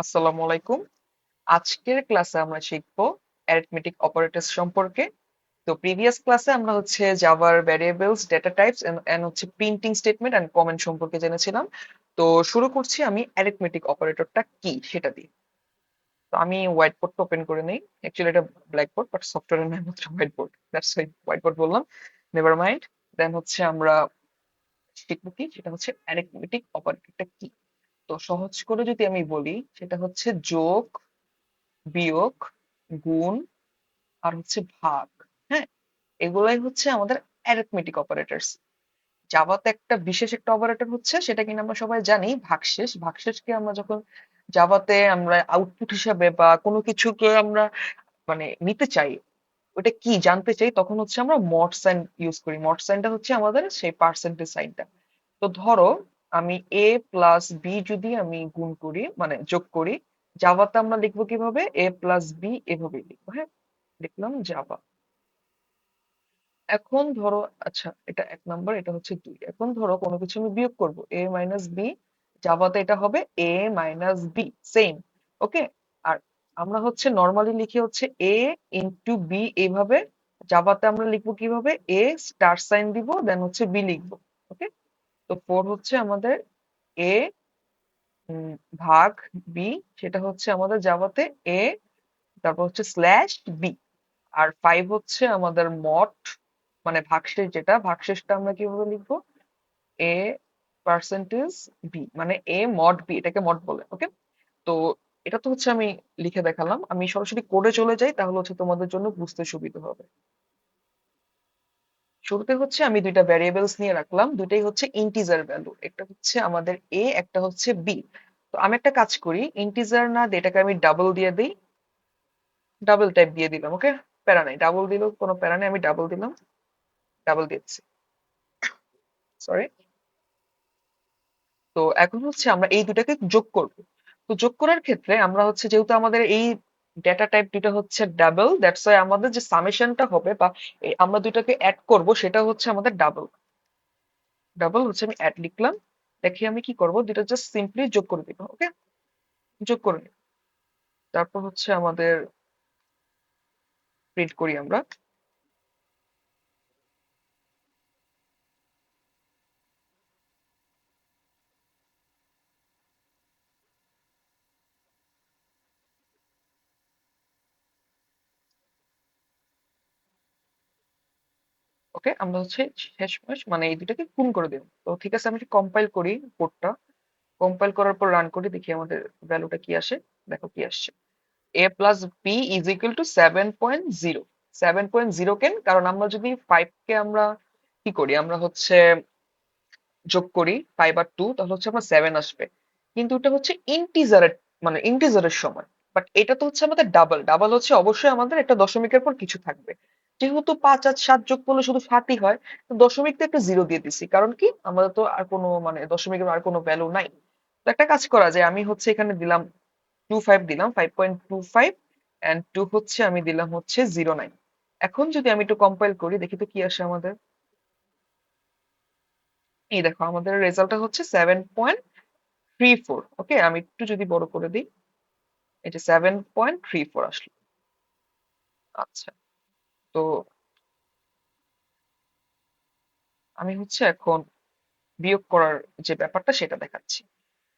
আসসালামু আলাইকুম। আজকের ক্লাসে আমরা শিখব অ্যারিথমেটিক অপারেটরস সম্পর্কে। তো প্রিভিয়াস ক্লাসে আমরা হচ্ছে জাভার ভ্যারিয়েবলস, ডেটা টাইপস এন্ড হচ্ছে প্রিন্টিং স্টেটমেন্ট এন্ড কমেন্ট সম্পর্কে জেনেছিলাম। তো শুরু করছি আমি অ্যারিথমেটিক অপারেটরটা কি সেটা দিয়ে। তো আমি হোয়াইট বোর্ডটা ওপেন করে নেই। অ্যাকচুয়ালি এটা ব্ল্যাক বোর্ড, বাট সফটওয়্যারের নাম হচ্ছে white board, that's why white board বললাম। Never mind. দেন হচ্ছে আমরা শিখবো কি, সেটা হচ্ছে অ্যারিথমেটিক অপারেটরটা কি। তো সহজ করে যদি আমি বলি, সেটা হচ্ছে যোগ, বিয়োগ, গুণ আর হচ্ছে ভাগ। হ্যাঁ, এগুলাই হচ্ছে আমাদের অ্যারিথমেটিক অপারেটরস। জাভাতে একটা বিশেষ একটা অপারেটর হচ্ছে, সেটা কিনা আমরা সবাই জানি, ভাগশেষ। ভাগশেষকে আমরা যখন জাভাতে আমরা আউটপুট হিসাবে বা কোনো কিছুকে আমরা মানে নিতে চাই, ওটা কি জানতে চাই, তখন হচ্ছে আমরা মড সাইন ইউজ করি। মড সাইনটা হচ্ছে আমাদের সেই পার্সেন্টেজ সাইনটা। তো ধরো আমি এ প্লাস বি যদি আমি গুণ করি, মানে যোগ করি, জাভাতে আমরা লিখবো কিভাবে, এ প্লাস বি এভাবে লিখবো। হ্যাঁ, লিখলাম জাভা। এখন ধরো, আচ্ছা এটা এক নাম্বার, এটা হচ্ছে দুই। এখন ধরো কোনো কিছু আমি বিয়োগ করব, এ মাইনাস বি, জাভাতে এটা হবে এ মাইনাস বি, সেম। ওকে। আর আমরা হচ্ছে নর্মালি লিখি হচ্ছে এ ইন্টু বি এইভাবে। জাভাতে আমরা লিখবো কিভাবে, এ স্টার সাইন দিব, দেন হচ্ছে বি লিখবো। ওকে। তো ফোর হচ্ছে আমাদের এ ভাগ বি, সেটা হচ্ছে আমাদের জাভাতে এ, তারপর হচ্ছে স্ল্যাশ বি। আর ফাইভ হচ্ছে আমাদের মড, মানে ভাগশেষ, যেটা ভাগশেষটা আমরা কিভাবে লিখবো, এ পার্সেন্টেজ বি, মানে এ মড বি, এটাকে মড বলে। ওকে। তো এটা তো হচ্ছে আমি লিখে দেখালাম। আমি সরাসরি কোডে চলে যাই, তাহলে হচ্ছে তোমাদের জন্য বুঝতে সুবিধা হবে। শুরুতে হচ্ছে আমি দুইটা ভ্যারিয়েবলস নিয়ে রাখলাম, দুইটাই হচ্ছে ইন্টিজার ভ্যালু। একটা হচ্ছে আমাদের এ, একটা হচ্ছে বি। তো আমি একটা কাজ করি, ইন্টিজার না দিয়ে এটাকে আমি ডাবল দিয়ে দিই। ডাবল টাইপ দিয়ে দিলাম। ওকে, প্যারা নাই, ডাবল দিলেও কোনো প্যারা নেই, আমি ডাবল দিলাম। ডাবল দিচ্ছি, সরি। তো এখন হচ্ছে আমরা এই দুটাকে যোগ করব। তো যোগ করার ক্ষেত্রে আমরা হচ্ছে, যেহেতু আমাদের এই ডেটা টাইপ দুটো হচ্ছে ডাবল, দ্যাটস ওয়াই আমাদের যে সামেশনটা হবে বা আমরা দুটাকে অ্যাড করব, সেটা হচ্ছে আমাদের ডাবল। ডাবল হচ্ছে আমি অ্যাড লিখলাম। দেখি আমি কি করব, দুটো জাস্ট সিম্পলি যোগ করে দিব। ওকে, যোগ করে নিই। তারপর হচ্ছে আমাদের প্রিন্ট করি আমরা। ওকে, আমরা হচ্ছে শেষমেশ মানে এই দুটাকে গুণ করে দেব। তো ঠিক আছে, আমি কম্পাইল করি কোডটা। কম্পাইল করার পর রান করি, দেখি আমাদের ভ্যালুটা কি আসে। দেখো কি আসছে, a plus B is equal to 7.0। 7.0 কেন, কারণ আমরা যদি 5 কে আমরা কি করি, আমরা হচ্ছে যোগ করি 5 আর 2, তাহলে হচ্ছে আমরা 7 আসবে। কিন্তু এটা হচ্ছে ইন্টিজারের, মানে ইন্টিজারের সময়। বাট এটা তো হচ্ছে আমাদের ডাবল। ডাবল হচ্ছে অবশ্যই আমাদের একটা দশমিকের পর কিছু থাকবে। যেহেতু 5 আর 7 যোগ করলে শুধু 7ই হয়, তো দশমিকতে একটা জিরো দিয়ে দিছি, কারণ কি আমাদের তো আর কোনো মানে দশমিকের আর কোনো ভ্যালু নাই। তো একটা কাজ করা যায়, আমি হচ্ছে এখানে দিলাম 25 দিলাম, 5.25, এন্ড 2 হচ্ছে আমি দিলাম হচ্ছে 09। এখন যদি আমি একটু কম্পাইল করি, দেখি তো কি আসে আমাদের। এই দেখো আমাদের রেজাল্টটা হচ্ছে 7.34। ওকে, আমি একটু যদি বড় করে দিই, এই যে 7.34 আসলো। আচ্ছা, তো আমি হচ্ছে এখন বিয়োগ করার যে ব্যাপারটা সেটা দেখাচ্ছি।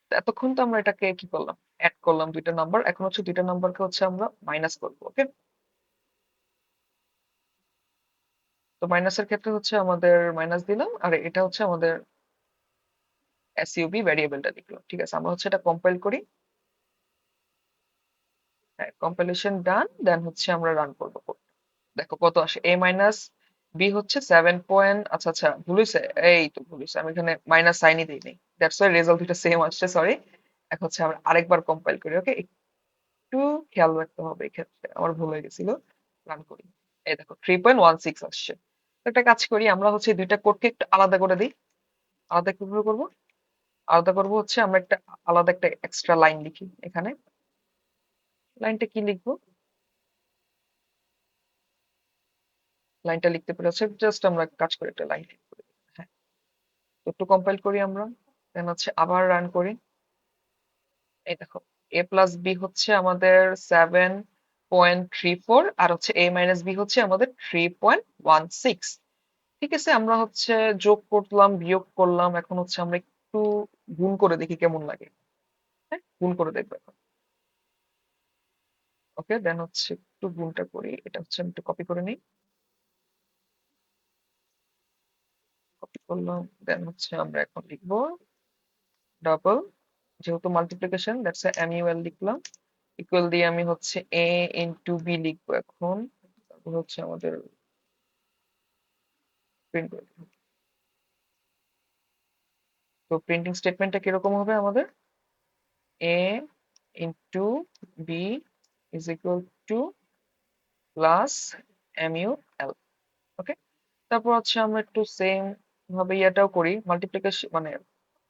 তো এতক্ষণ তো আমরা এটাকে কি করলাম, অ্যাড করলাম দুইটা নাম্বার। এখন হচ্ছে দুইটা নাম্বারকে হচ্ছে আমরা মাইনাস করবো। ওকে। তো মাইনাসের ক্ষেত্রে হচ্ছে আমাদের মাইনাস দিলাম, আর এটা হচ্ছে আমাদের এসইউবি ভ্যারিয়েবলটা লিখলাম। ঠিক আছে, আমরা হচ্ছে এটা কম্পাইল করি। হ্যাঁ, কম্পাইলেশন ডান, দেন হচ্ছে আমরা রান করবো code। দেখো কত আসে, এ মাইনাস বি হচ্ছে 7 পয়েন্ট, আচ্ছা আচ্ছা ভুল হয়েছে। এই তো ভুল হয়েছে, আমি এখানে মাইনাস সাইনই দিইনি, দ্যাটস ওয়াই রেজাল্ট দুটো সেম আসছে, সরি। এখন হচ্ছে আমরা আরেকবার কম্পাইল করি। ওকে, একটু খেয়াল রাখতে হবে এক্ষেত্রে, আমার ভুল হয়ে গেছিল। রান করি, এই দেখো 3.16 আসছে। তো একটা কাজ করি, আমরা হচ্ছে এই দুইটা কোডকে একটু আলাদা করে দিই। আলাদা কিভাবে করবো, আলাদা করবো হচ্ছে আমরা একটা আলাদা একটা এক্সট্রা লাইন লিখি এখানে। লাইনটা কি লিখবো, লাইনটা লিখতে পারি হচ্ছে জাস্ট আমরা কাজ করে একটা লাইন লিখবো। হ্যাঁ, তো একটু কম্পাইল করি আমরা, দেন হচ্ছে আবার রান করি। এই দেখো এ প্লাস বি হচ্ছে আমাদের 7.34 আর হচ্ছে এ মাইনাস বি হচ্ছে আমাদের 3.16। ঠিক আছে, আমরা হচ্ছে যোগ করলাম বিয়োগ করলাম, এখন হচ্ছে আমরা একটু গুণ করে দেখি কেমন লাগে। হ্যাঁ, গুণ করে দেখবো এখন। ওকে, দেন হচ্ছে একটু গুণটা করি, এটা হচ্ছে আমি একটু কপি করে নিই। কপি করলাম, দেন হচ্ছে আমরা এখন লিখবো ডাবল, যেহেতু মাল্টিপ্লিকেশন দ্যাটস এমইউএল লিখলাম, ইকুয়াল দিয়ে আমি হচ্ছে এ ইন্টু বি লিখবো এখন। তারপর হচ্ছে আমাদের প্রিন্ট করে দিবো। তো প্রিন্টিং স্টেটমেন্টটা কিরকম হবে আমাদের? A into B is equal to plus MUL. Okay, তারপর হচ্ছে আমরা একটু সেম ভাবে ইয়েটাও করি, মাল্টিপ্লিকেশন মানে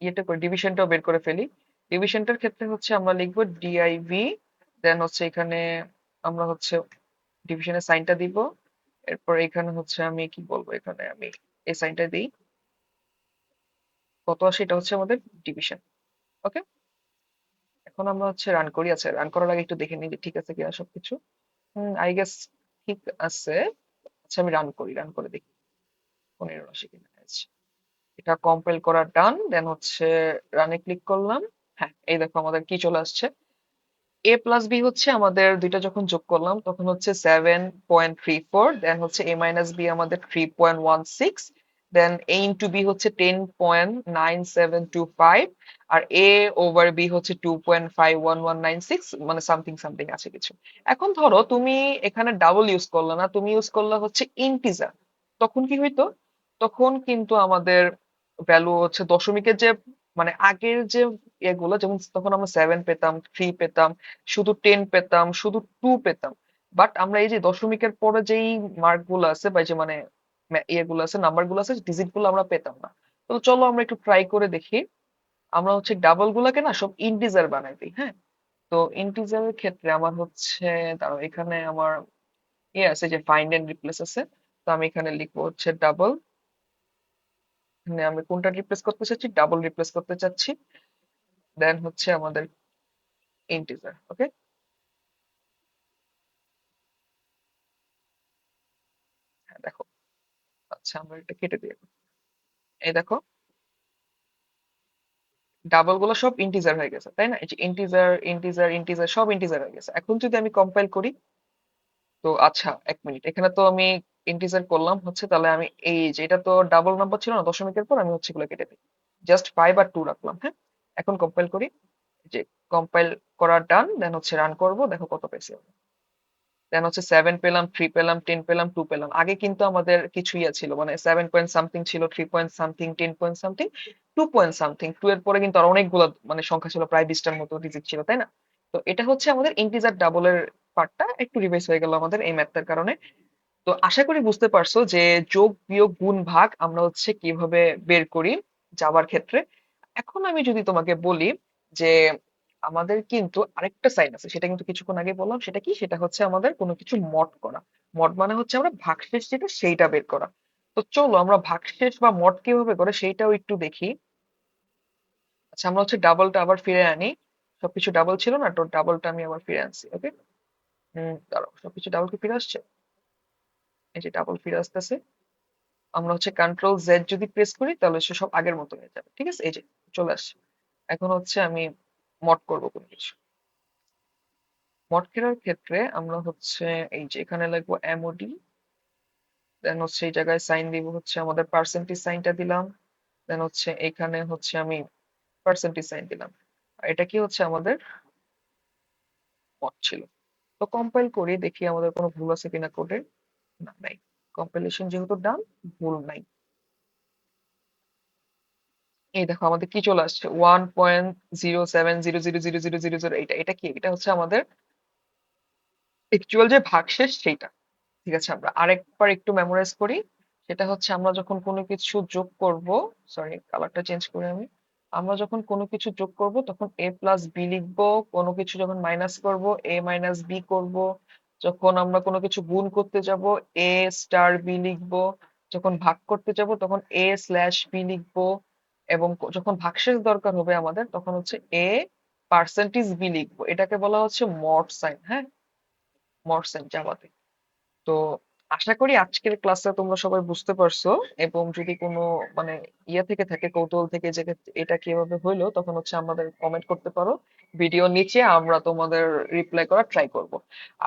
ইয়েটা করি, ডিভিশনটাও বের করে ফেলি। ডিভিশনটার ক্ষেত্রে হচ্ছে আমরা লিখবো ডিআইভি, দেন হচ্ছে এখানে আমরা হচ্ছে ডিভিশনের সাইনটা দিব। এরপর এখানে হচ্ছে আমি কি বলবো, এখানে আমি এই সাইনটা দিই, কত আসে এটা হচ্ছে আমাদের ডিভিশন। ওকে, এখন আমরা হচ্ছে রান করি। আচ্ছা, রান করার আগে একটু দেখে নিই যে ঠিক আছে কিনা সবকিছু। আই গেস ঠিক আছে। আচ্ছা, আমি রান করি, রান করে দেখি 15 আসে কিনা। আচ্ছা, এটা কম্পাইল করা ডান, দেন হচ্ছে রানে ক্লিক করলাম। হ্যাঁ, এই দেখো আমাদের কি চলে আসছে, এ প্লাস বি হচ্ছে আমাদের দুইটা যখন যোগ করলাম তখন হচ্ছে 7.34, দেন হচ্ছে এ মাইনাস বি আমাদের 3.16, দেন এ ইন্টু বি হচ্ছে 10.9725, আর এ ওভার বি হচ্ছে 2.51196, মানে সামথিং সামথিং আছে কিছু। এখন ধরো তুমি এখানে ডাবল ইউজ করলে না, তুমি ইউজ করলে হচ্ছে ইন্টিজার, তখন কি হইতো? তখন কিন্তু আমাদের ভ্যালু হচ্ছে দশমিকের যে মানে আগের যে এগুলো, যেমন তখন আমরা 7 পেতাম, 3 পেতাম, শুধু 10 পেতাম, শুধু 2 পেতাম। বাট আমরা এই যে দশমিকের পরে যেই মার্ক গুলো আছে বা এই যে মানে ইয়েগুলো আছে, নাম্বার গুলো আছে, ডিজিট গুলো আমরা পেতাম না। তো চলো আমরা একটু ট্রাই করে দেখি। আমরা হচ্ছে ডাবল গুলাকে না সব ইন্টিজার বানাই দিই। হ্যাঁ, তো ইন্টিজারের ক্ষেত্রে আমার হচ্ছে, দাঁড়াও এখানে আমার ইয়ে আছে যে ফাইন্ড এন্ড রিপ্লেস আছে। তো আমি এখানে লিখবো হচ্ছে ডাবল, এখানে আমি কোনটা রিপ্লেস করতে চাচ্ছি, ডাবল রিপ্লেস করতে চাচ্ছি, দেন হচ্ছে আমাদের ইন্টিজার। ওকে, হ্যাঁ দেখো। আচ্ছা, আমরা এটা কেটে দিই এখন। এই দেখো, ডাবল গুলো সব ইন্টিজার হয়ে গেছে, তাই না? এই যে ইন্টিজার ইন্টিজার ইন্টিজার সব ইন্টিজার হয়ে গেছে। এখন যদি আমি কম্পাইল করি, তো আচ্ছা এক মিনিট, এখানে তো আমি ইন্টিজার করলাম হচ্ছে, তাহলে আমি এই যে এটা তো ডাবল নাম্বার ছিল না দশমিকের পর, আমি হচ্ছে এগুলো কেটে দিই, জাস্ট 5 আর 2 রাখলাম। হ্যাঁ, এখন কম্পাইল করি, যে কম্পাইল করা ডান, দেন হচ্ছে রান করব, দেখো কত পেয়েছি। দেন হচ্ছে 7 পেলাম, 3 পেলাম, 10 পেলাম, 2 পেলাম। আগে কিন্তু আমাদের কিছু ইয়ে ছিল, মানে 7 পয়েন্ট সামথিং ছিল, 3 point something, 10 point something, 2 point something, 2 এর পরে কিন্তু আর অনেকগুলো মানে সংখ্যা ছিল, প্রায় 20টার মতো ডিজিট ছিল, তাই না? তো এটা হচ্ছে আমাদের ইন্টিজার ডাবলের পার্টটা একটু রিভাইজ হয়ে গেল আমাদের এই ম্যাথটার কারণে। তো আশা করি বুঝতে পারছো যে যোগ বিয়োগ গুণ ভাগ আমরা হচ্ছে কিভাবে বের করি যাবার ক্ষেত্রে। এখন আমি যদি তোমাকে বলি যে আমাদের কিন্তু আরেকটা সাইন আছে, সেটা কিন্তু কিছুক্ষণ আগে বললাম, সেটা কি? সেটা হচ্ছে আমাদের কোনো কিছু মড করা। মড মানে হচ্ছে আমরা ভাগশেষ যেটা সেইটা বের করা। তো চলো আমরা ভাগশেষ বা মড কিভাবে করে সেইটাও একটু দেখি। আচ্ছা, আমরা হচ্ছে ডাবলটা আবার ফিরে আনি, সবকিছু ডাবল ছিল না, তো ডাবলটা আমি আবার ফিরে আনছি। ওকে, দাঁড়াও, সবকিছু ডাবল কি ফিরে আসছে? এই যে ডাবল ফিরে আসতেছে। আমরা হচ্ছে কন্ট্রোল জেড যদি প্রেস করি তাহলে সে সব আগের মতো হয়ে যাবে। ঠিক আছে, এই যে চলে আসছে। এখন হচ্ছে আমি মড করব কোনো কিছু। মড করার ক্ষেত্রে আমরা হচ্ছে এই যে এখানে লিখবো এমওডি, দেন হচ্ছে এই জায়গায় সাইন দিব হচ্ছে আমাদের পার্সেন্টেজ সাইনটা দিলাম, দেন হচ্ছে এখানে হচ্ছে আমি পার্সেন্টেজ সাইন দিলাম। আর এটা কি হচ্ছে আমাদের মড ছিল। তো কম্পাইল করি দেখি আমাদের কোনো ভুল আছে কিনা কোডে। না, নাই। কম্পাইলেশন যেহেতু ডান, ভুল নাই। এই দেখো আমাদের কি চলে আসছে, 1.07000000। এটা এটা কি? এটা হচ্ছে আমাদের অ্যাকচুয়াল যে ভাগশেষ সেইটা। ঠিক আছে, আমরা আরেকবার একটু মেমোরাইজ করি। সেটা হচ্ছে আমরা যখন কোনো কিছু যোগ করব, সরি কালারটা চেঞ্জ করে আমি, আমরা যখন কোনো কিছু যোগ করব তখন এ প্লাস বি লিখবো, কোনো কিছু যখন মাইনাস করব এ মাইনাস বি করব, যখন আমরা কোনো কিছু গুণ করতে যাব এ স্টার বি লিখবো, যখন ভাগ করতে যাব তখন এ স্ল্যাশ বি লিখবো, এবং যখন ভাগশেষ দরকার হবে আমাদের তখন হচ্ছে এ পার্সেন্টেজ বি লিখবো, এটাকে বলা হচ্ছে মড সাইন। হ্যাঁ, মড সাইন জাভাতে। তো আশা করি আজকের ক্লাসে তোমরা সবাই বুঝতে পারছো, এবং যদি কোনো মানে ইয়ে থেকে থাকে, কৌতূহল থেকে যে এটা কিভাবে হইলো, তখন হচ্ছে আমাদের কমেন্ট করতে পারো ভিডিও নিচে, আমরা তোমাদের রিপ্লাই করার ট্রাই করব।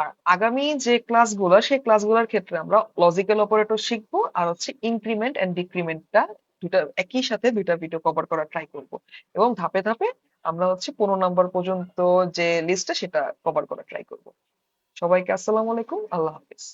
আর আগামী যে ক্লাসগুলো, সেই ক্লাসগুলোর ক্ষেত্রে আমরা লজিক্যাল অপারেটর শিখবো, আর হচ্ছে ইনক্রিমেন্ট এন্ড ডিক্রিমেন্টটা দুটা একই সাথে দুইটা ভিডিও কভার করার ট্রাই করব। এবং ধাপে ধাপে আমরা হচ্ছে 15 নম্বর পর্যন্ত যে লিস্টটা সেটা কভার করার ট্রাই করব। সবাইকে আসসালামু আলাইকুম, আল্লাহ হাফিজ।